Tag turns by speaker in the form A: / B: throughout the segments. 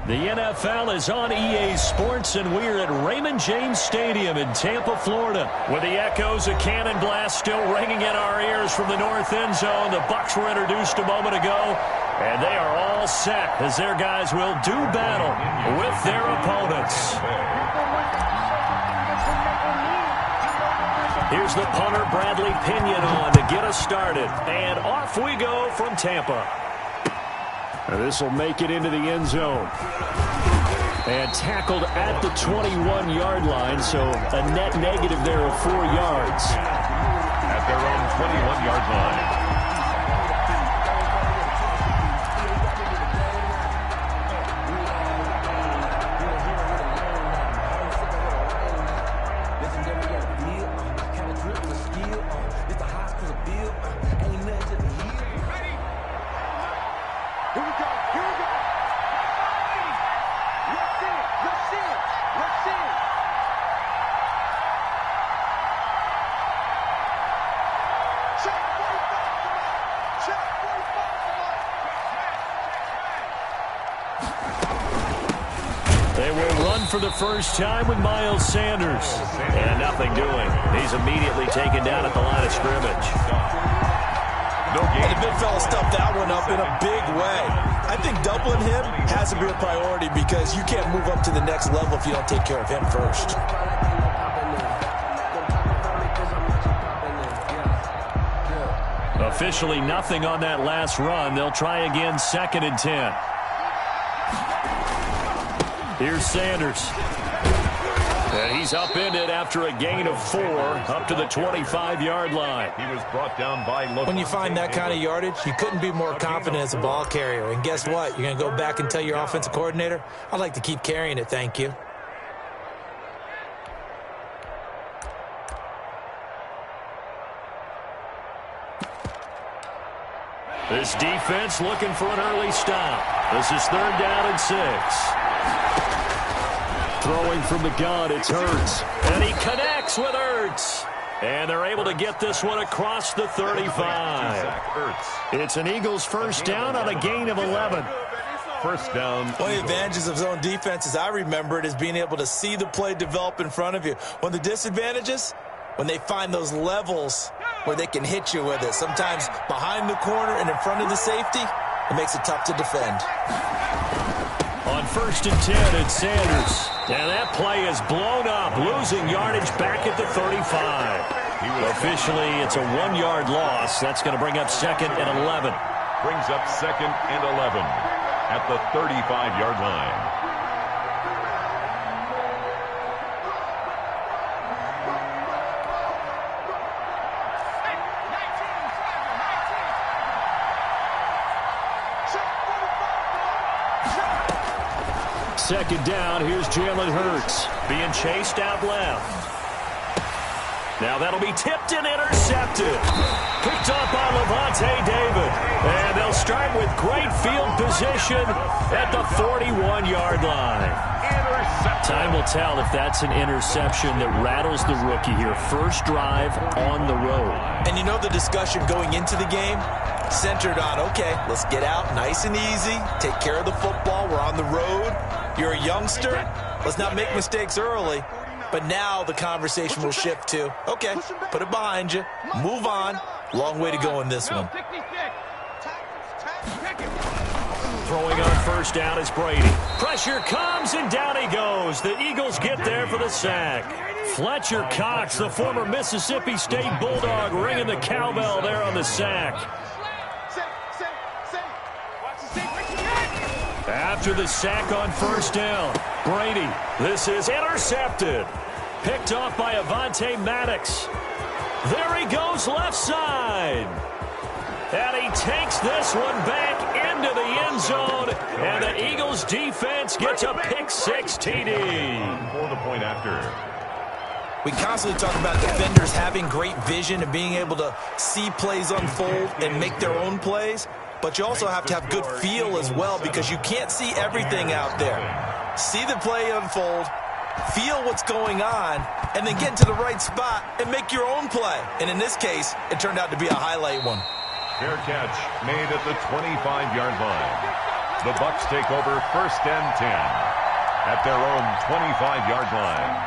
A: The NFL is on EA Sports, and we're at Raymond James Stadium in Tampa, Florida. With the echoes of Cannon Blast still ringing in our ears from the north end zone, the Bucs were introduced a moment ago, and they are all set as their guys will do battle with their opponents. Here's the punter, Bradley Pinion, on to get us started. And off we go from Tampa. This will make it into the end zone. And tackled at the 21-yard line, so a net negative there of 4 yards.
B: At their own 21-yard line.
A: They will run for the first time with Miles Sanders. And nothing doing. He's immediately taken down at the line of scrimmage.
C: And the big fella stuffed that one up in a big way. I think doubling him has to be a priority because you can't move up to the next level if you don't take care of him first.
A: Officially nothing on that last run. They'll try again, 2nd and 10. Here's Sanders. And he's upended after a gain of 4 up to the 25-yard line.
B: He was brought down by local.
C: When you find that kind of yardage, you couldn't be more confident as a ball carrier. And guess what? You're going to go back and tell your offensive coordinator, I'd like to keep carrying it, thank you.
A: This defense looking for an early stop. This is 3rd down and 6. Throwing from the gun, it's Hurts. And he connects with Hurts. And they're able to get this one across the 35. It's an Eagles first down on a gain of 11.
B: First down.
C: One of the advantages of zone defense, as I remember it, is being able to see the play develop in front of you. One of the disadvantages, when they find those levels where they can hit you with it. Sometimes behind the corner and in front of the safety, it makes it tough to defend.
A: On 1st and 10, it's Sanders. And that play is blown up, losing yardage back at the 35. Officially, it's a 1-yard loss. That's going to bring up 2nd and 11.
B: Brings up 2nd and 11 at the 35-yard line.
A: Second down, here's Jalen Hurts. Being chased out left. Now that'll be tipped and intercepted. Picked up by Levante David. And they'll start with great field position at the 41-yard line. Time will tell if that's an interception that rattles the rookie here. First drive on the road.
C: And you know the discussion going into the game? Centered on, okay, let's get out nice and easy, take care of the football, we're on the road. You're a youngster, let's not make mistakes early. But now the conversation will shift to, okay, put it behind you, move on. Long way to go in this one.
A: Throwing on first down is Brady. Pressure comes, and down he goes. The Eagles get there for the sack. Fletcher Cox, the former Mississippi State Bulldog, ringing the cowbell there on the sack. After the sack on first down, Brady, this is intercepted. Picked off by Avonte Maddox. There he goes left side. And he takes this one back into the end zone. And the Eagles defense gets a pick-6 TD.
B: For the point after.
C: We constantly talk about defenders having great vision and being able to see plays unfold and make their own plays. But you also have to have good feel as well because you can't see everything out there. See the play unfold, feel what's going on, and then get into the right spot and make your own play. And in this case, it turned out to be a highlight one.
B: Fair catch made at the 25-yard line. The Bucs take over 1st and 10 at their own 25-yard line.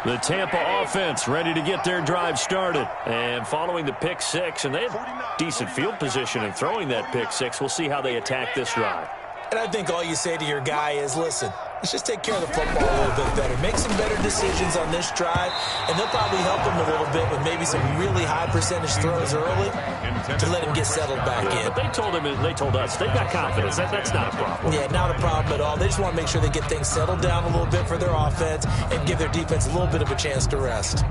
A: The Tampa offense ready to get their drive started. And following the pick six, and they have decent field position in throwing that pick six. We'll see how they attack this drive.
C: And I think all you say to your guy is, listen, let's just take care of the football a little bit better. Make some better decisions on this drive, and they'll probably help him a little bit with maybe some really high percentage throws early to let him get settled back in.
A: But they told us they've got confidence. That's not a problem.
C: Yeah, not a problem at all. They just want to make sure they get things settled down a little bit for their offense and give their defense a little bit of a chance to rest.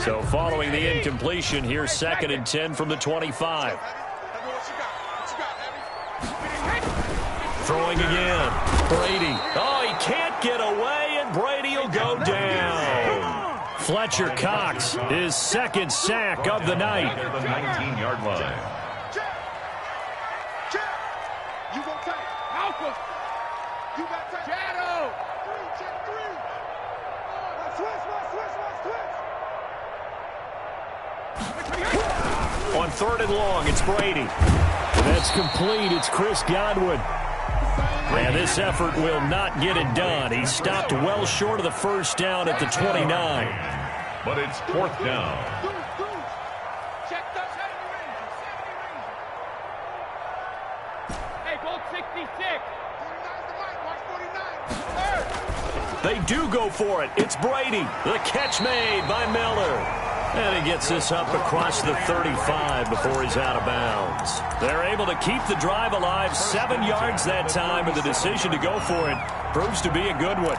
A: So following the incompletion, here's 2nd and 10 from the 25. Throwing again. Brady. Oh, he can't get away, and Brady will go down. Fletcher Cox, his 2nd sack of the night.
B: At the 19-yard line.
D: You go tight. Malcolm. You got tight. Shadow. Check 3. Switch.
A: On 3rd and long, it's Brady. That's complete. It's Chris Godwin. And this effort will not get it done. He stopped well short of the 1st down at the 29.
B: But it's 4th down.
D: Check the Hey, go 66. 49.
A: They do go for it. It's Brady. The catch made by Miller. And he gets this up across the 35 before he's out of bounds. They're able to keep the drive alive, 7 yards that time, and the decision to go for it proves to be a good one.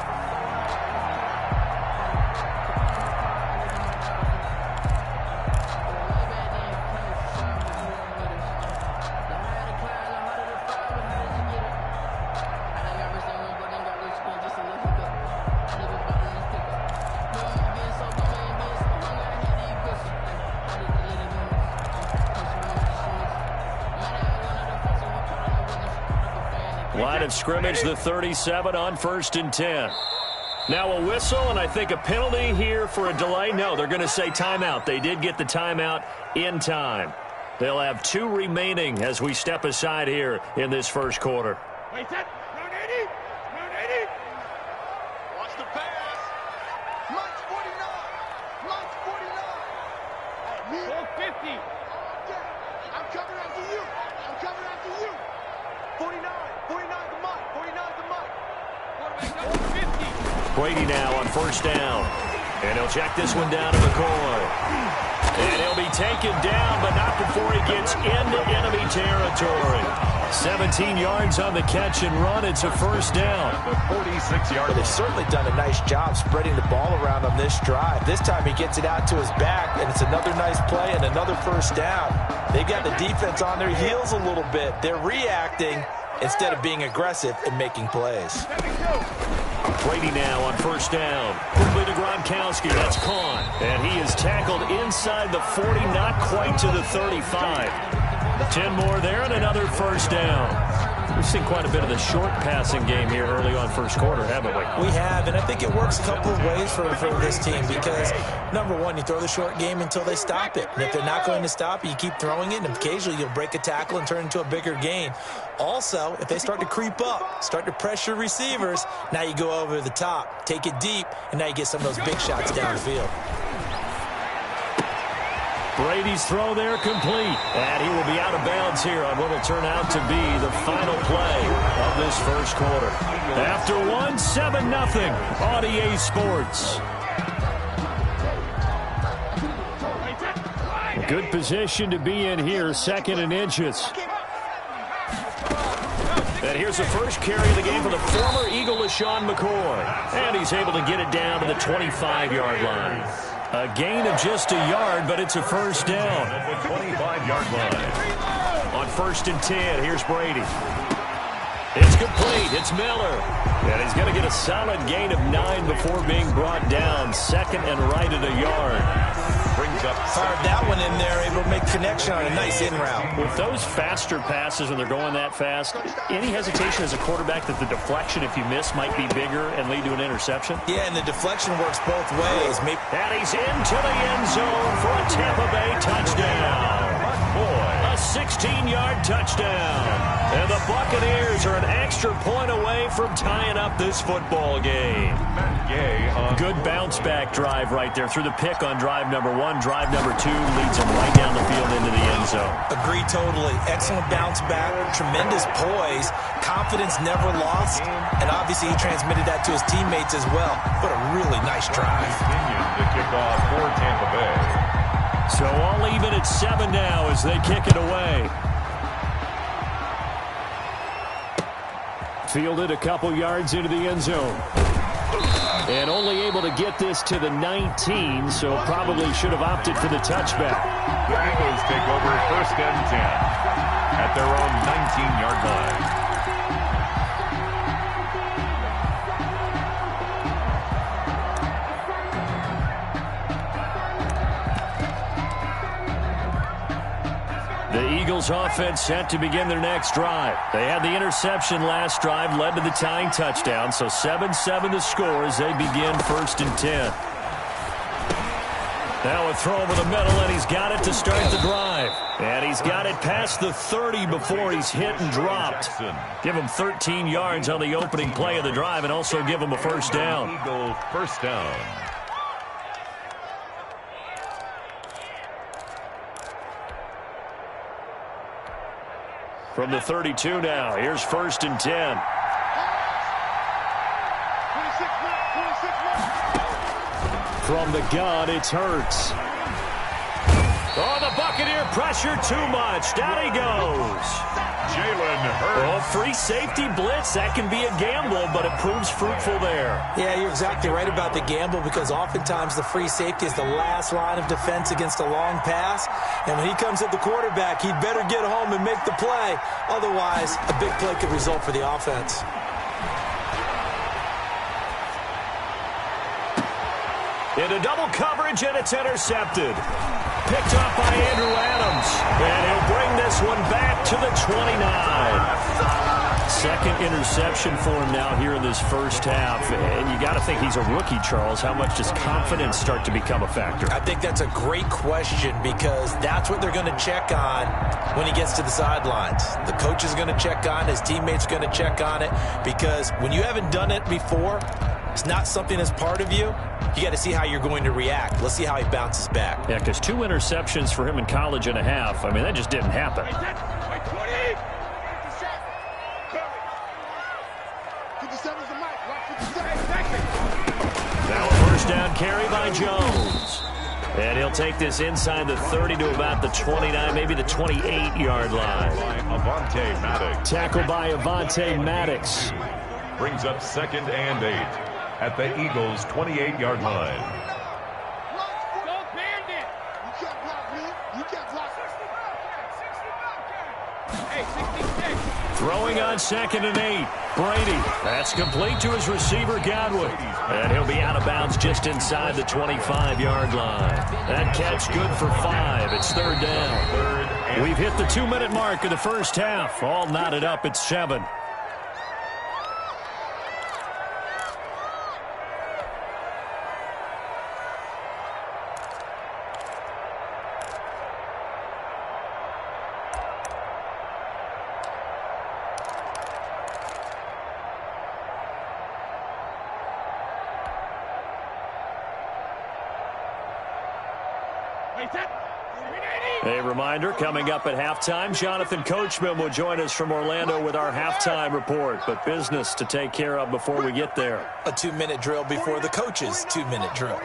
A: Line of scrimmage, the 37 on 1st and 10. Now a whistle, and I think a penalty here for a delay. No, they're going to say timeout. They did get the timeout in time. They'll have 2 remaining as we step aside here in this 1st quarter.
D: Wait, set. Round 80. Watch the pass. Mike's 49. 50. I'm coming after you. 49 to Mike. 50.
A: Brady now on 1st down. And he'll check this one down to McCoy. And he'll be taken down, but not before he gets into enemy territory. 17 yards on the catch and run. It's a 1st down.
B: The 46-yard
C: But they've certainly done a nice job spreading the ball around on this drive. This time he gets it out to his back, and it's another nice play and another 1st down. They've got the defense on their heels a little bit. They're reacting instead of being aggressive and making plays.
A: Brady now on 1st down. Quickly to Gronkowski. That's caught. And he is tackled inside the 40, not quite to the 35. 10 more there and another 1st down. We've seen quite a bit of the short passing game here early on first quarter, haven't we?
C: We have, and I think it works a couple of ways for this team because, number one, you throw the short game until they stop it. And if they're not going to stop it, you keep throwing it, and occasionally you'll break a tackle and turn it into a bigger gain. Also, if they start to creep up, start to pressure receivers, now you go over the top, take it deep, and now you get some of those big shots downfield.
A: Brady's throw there complete. And he will be out of bounds here on what will turn out to be the final play of this first quarter. After one, 7-0 on EA Sports. Good position to be in here, 2nd and inches. And here's the first carry of the game for the former Eagle, LaShawn McCoy. And he's able to get it down to the 25-yard line. A gain of just a yard, but it's a first down.
B: At the 25-yard line.
A: On 1st and 10, here's Brady. It's complete. It's Miller. And he's going to get a solid gain of 9 before being brought down. 2nd and right at a yard.
B: Brings up.
C: Fired that one in there, able to make connection on a nice in route.
A: With those faster passes when they're going that fast, any hesitation as a quarterback that the deflection, if you miss, might be bigger and lead to an interception?
C: Yeah, and the deflection works both ways.
A: And he's into the end zone for a Tampa Bay touchdown. A 16-yard touchdown. And the Buccaneers are an extra point away from tying up this football game. Good bounce-back drive right there through the pick on drive number 1. Drive number 2 leads them right down the field into the end zone.
C: Agree totally. Excellent bounce back, tremendous poise, confidence never lost, and obviously he transmitted that to his teammates as well. What a really nice drive.
B: Continues to kick off for Tampa Bay.
A: So all even at 7 now as they kick it away. Fielded a couple yards into the end zone. And only able to get this to the 19, so probably should have opted for the touchback.
B: The Eagles take over 1st and 10 at their own 19-yard line.
A: The Eagles offense set to begin their next drive. They had the interception last drive, led to the tying touchdown, so 7-7 the score as they begin 1st and 10. Now a throw over the middle, and he's got it to start the drive. And he's got it past the 30 before he's hit and dropped. Give him 13 yards on the opening play of the drive and also give him a first down.
B: Eagles first down.
A: From the 32 now, here's 1st and 10. From the gun, it's Hurts. Oh, the Buccaneer pressure too much. Down he goes.
B: Jalen Hurts.
A: Well, free safety blitz, that can be a gamble, but it proves fruitful there.
C: Yeah, you're exactly right about the gamble because oftentimes the free safety is the last line of defense against a long pass. And when he comes at the quarterback, he'd better get home and make the play. Otherwise, a big play could result for the offense.
A: Into double coverage, and it's intercepted. Picked up by Andrew Adams. And he'll bring this one back to the 29. Second interception for him now here in this first half. And you got to think he's a rookie, Charles. How much does confidence start to become a factor?
C: I think that's a great question because that's what they're going to check on when he gets to the sidelines. The coach is going to check on it. His teammates are going to check on it because when you haven't done it before, it's not something that's part of you. You got to see how you're going to react. Let's see how he bounces back.
A: Yeah, because 2 interceptions for him in college and a half. I mean, that just didn't happen. Now a first down carry by Jones. And he'll take this inside the 30 to about the 29, maybe the 28-yard line.
B: Avonte Maddox.
A: Tackled by Avonte Maddox.
B: Brings up 2nd and 8 at the Eagles' 28-yard line.
A: Throwing on 2nd and 8. Brady. That's complete to his receiver, Godwin. And he'll be out of bounds just inside the 25-yard line. That catch good for 5. It's 3rd down. We've hit the 2-minute mark of the first half. All knotted up at 7. A reminder, coming up at halftime, Jonathan Coachman will join us from Orlando with our halftime report, but business to take care of before we get there.
C: A 2-minute drill before the coach's 2-minute drill.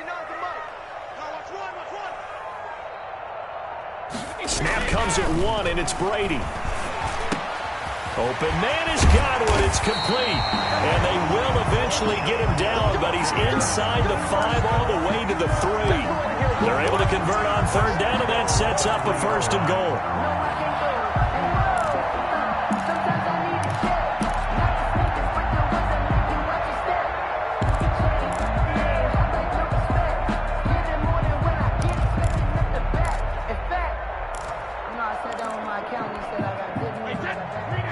A: Snap comes at 1, and it's Brady. Open man is Godwin. It's complete. And they will eventually get him down, but he's inside the 5 all the way to the 3. They're able to convert on 3rd down, and that sets up a 1st and goal.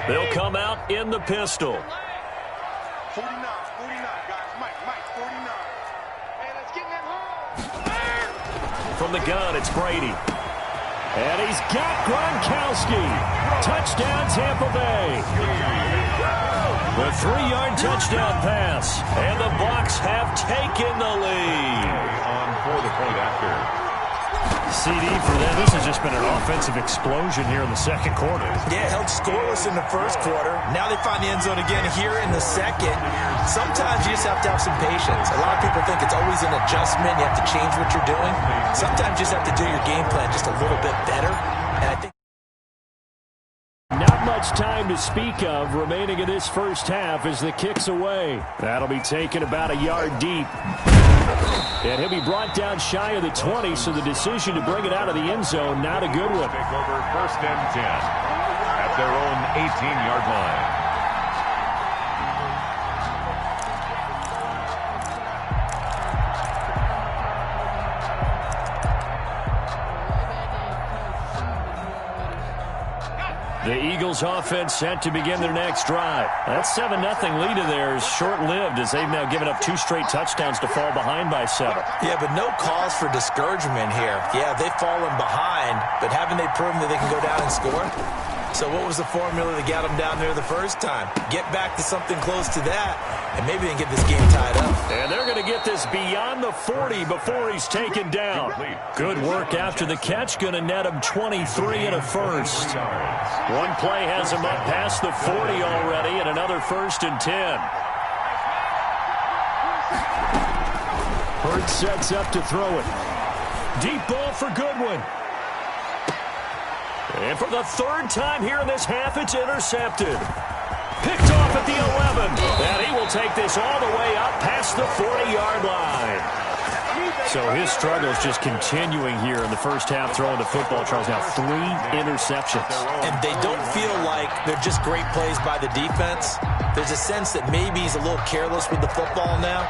A: They'll come out in the pistol.
D: 49, guys. Mike, 49. Hey, let's get in that hole.
A: From the gun, it's Brady. And he's got Gronkowski. Touchdown, Tampa Bay. The 3-yard touchdown pass. And the Bucs have taken the lead.
B: On for the point after.
A: CD for them. This has just been an offensive explosion here in the 2nd quarter.
C: Yeah, held scoreless in the 1st quarter. Now they find the end zone again here in the 2nd. Sometimes you just have to have some patience. A lot of people think it's always an adjustment. You have to change what you're doing. Sometimes you just have to do your game plan just a little bit better. And I think
A: not much time to speak of remaining in this first half as the kick's away. That'll be taken about a yard deep. And he'll be brought down shy of the 20, so the decision to bring it out of the end zone, not a good one.
B: Take over 1st and 10 at their own 18-yard line.
A: The Eagles offense set to begin their next drive. That 7-0 lead of theirs short-lived as they've now given up 2 straight touchdowns to fall behind by 7.
C: Yeah, but no cause for discouragement here. Yeah, they've fallen behind, but haven't they proven that they can go down and score? So what was the formula that got them down there the first time? Get back to something close to that, and maybe they can get this game tied up.
A: And they're going to get this beyond the 40 before he's taken down. Good work after the catch. Going to net him 23 and a 1st. One play has him up past the 40 already, and another 1st and 10. Hurts sets up to throw it. Deep ball for Goodwin. And for the 3rd time here in this half, it's intercepted. Picked off at the 11. And he will take this all the way up past the 40-yard line. So his struggle is just continuing here in the first half throwing the football. Charles, now 3 interceptions.
C: And they don't feel like they're just great plays by the defense. There's a sense that maybe he's a little careless with the football now.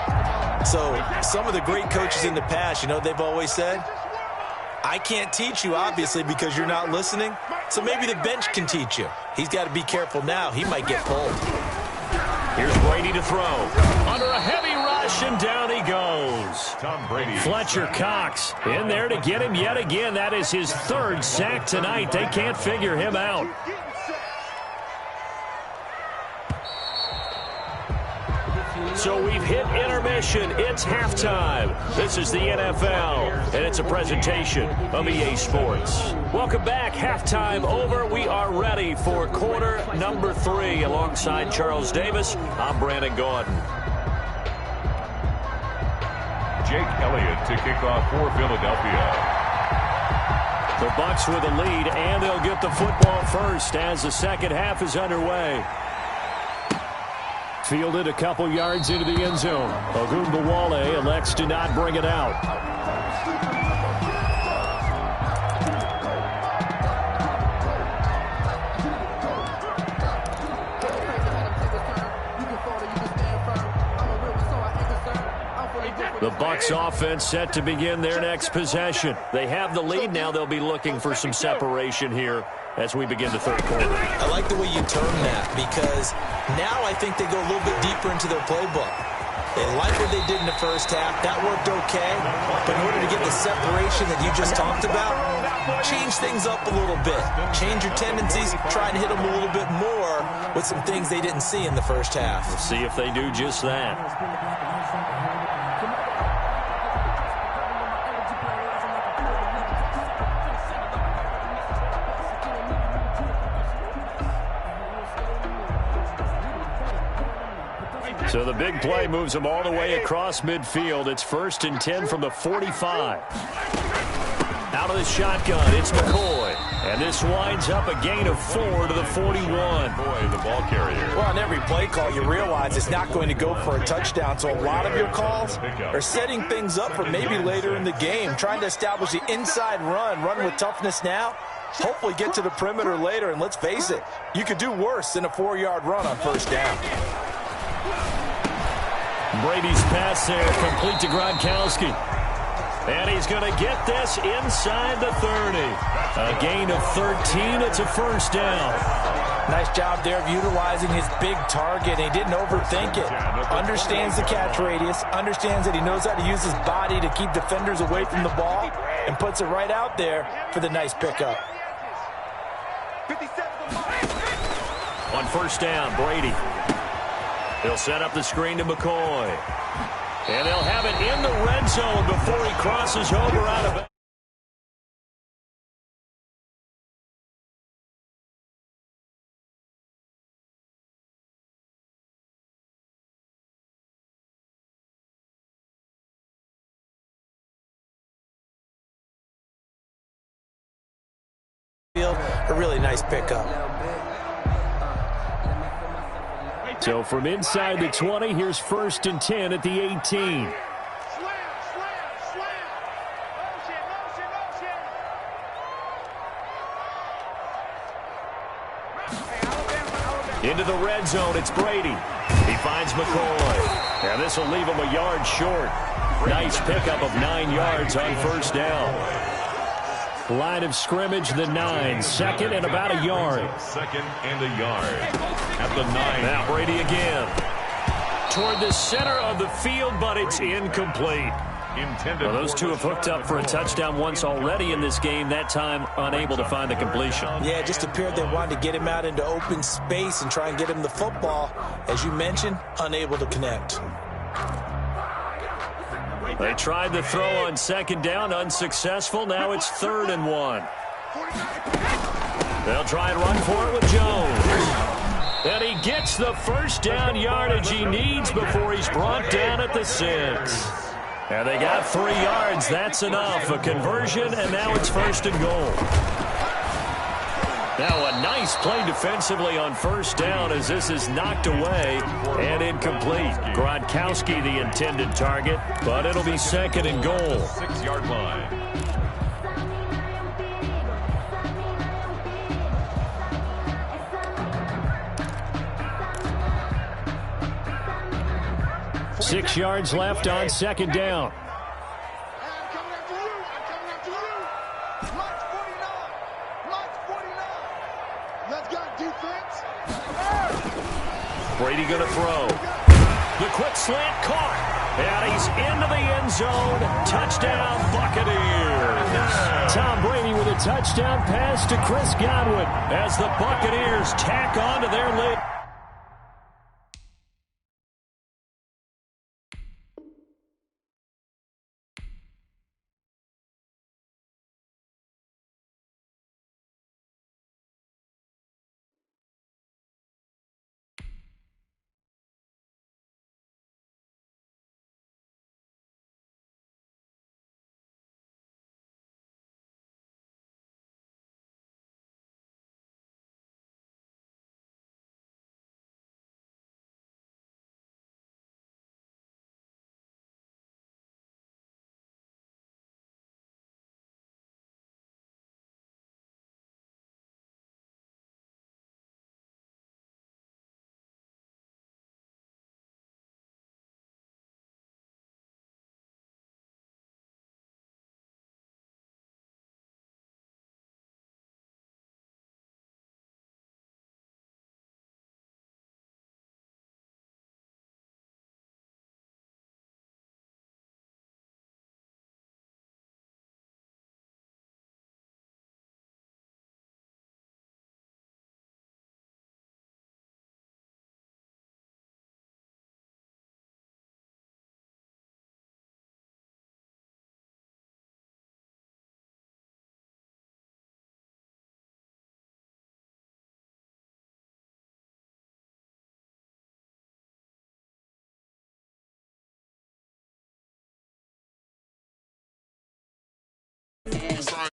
C: So some of the great coaches in the past, you know, they've always said, I can't teach you, obviously, because you're not listening. So maybe the bench can teach you. He's got to be careful now. He might get pulled.
A: Here's Brady to throw. Under a heavy rush, and down he goes.
B: Tom Brady.
A: Fletcher Cox in there to get him yet again. That is his 3rd sack tonight. They can't figure him out. So we've hit intermission. It's halftime. This is the NFL, and it's a presentation of EA Sports. Welcome back. Halftime over. We are ready for quarter number 3. Alongside Charles Davis, I'm Brandon Gordon.
B: Jake Elliott to kick off for Philadelphia.
A: The Bucs with a lead, and they'll get the football first as the second half is underway. Fielded a couple yards into the end zone. Ogunbowale elects to not bring it out. The Bucs offense set to begin their next possession. They have the lead now. They'll be looking for some separation here as we begin the third quarter.
C: I like the way you term that because now I think they go a little bit deeper into their playbook. They like what they did in the first half. That worked okay. But in order to get the separation that you just talked about, change things up a little bit. Change your tendencies. Try and hit them a little bit more with some things they didn't see in the first half.
A: We'll see if they do just that. So the big play moves them all the way across midfield. It's 1st and 10 from the 45. Out of the shotgun, it's McCoy. And this winds up a gain of 4 to the 41.
B: Boy, the ball carrier.
C: Well, on every play call, you realize it's not going to go for a touchdown. So a lot of your calls are setting things up for maybe later in the game, trying to establish the inside run with toughness now. Hopefully get to the perimeter later, and let's face it, you could do worse than a 4-yard run on first down.
A: Brady's pass there, complete to Gronkowski. And he's going to get this inside the 30. A gain of 13. It's a first down.
C: Nice job there of utilizing his big target. He didn't overthink it. Understands the catch radius. Understands that he knows how to use his body to keep defenders away from the ball. And puts it right out there for the nice pickup.
A: On first down, Brady. He'll set up the screen to McCoy. And they'll have it in the red zone before he crosses over out of it.
C: A really nice pickup.
A: So from inside the 20, here's 1st and 10 at the 18.
D: Slam. Motion.
A: Into the red zone, it's Brady. He finds McCoy. And this will leave him a yard short. Nice pickup of 9 yards on first down. Line of scrimmage, the 9. 2nd and about a yard.
B: 2nd and a yard. At the 9.
A: Now Brady again. Toward the center of the field, but it's incomplete. Well, those two have hooked up for a touchdown once already in this game, that time unable to find the completion.
C: Yeah, it just appeared they wanted to get him out into open space and try and get him the football. As you mentioned, unable to connect.
A: They tried the throw on 2nd down, unsuccessful. Now it's 3rd and 1. They'll try and run for it with Jones. And he gets the first down yardage he needs before he's brought down at the 6. And they got 3 yards. That's enough. A conversion, and now it's 1st and goal. Now a nice play defensively on first down as this is knocked away and incomplete. Gronkowski the intended target, but it'll be 2nd and goal.
B: 6-yard line.
A: – 6 yards left on 2nd down. Brady going to throw. The quick slant caught. And he's into the end zone. Touchdown, Buccaneers. Tom Brady with a touchdown pass to Chris Godwin as the Buccaneers tack on to their lead.
E: Bullseye.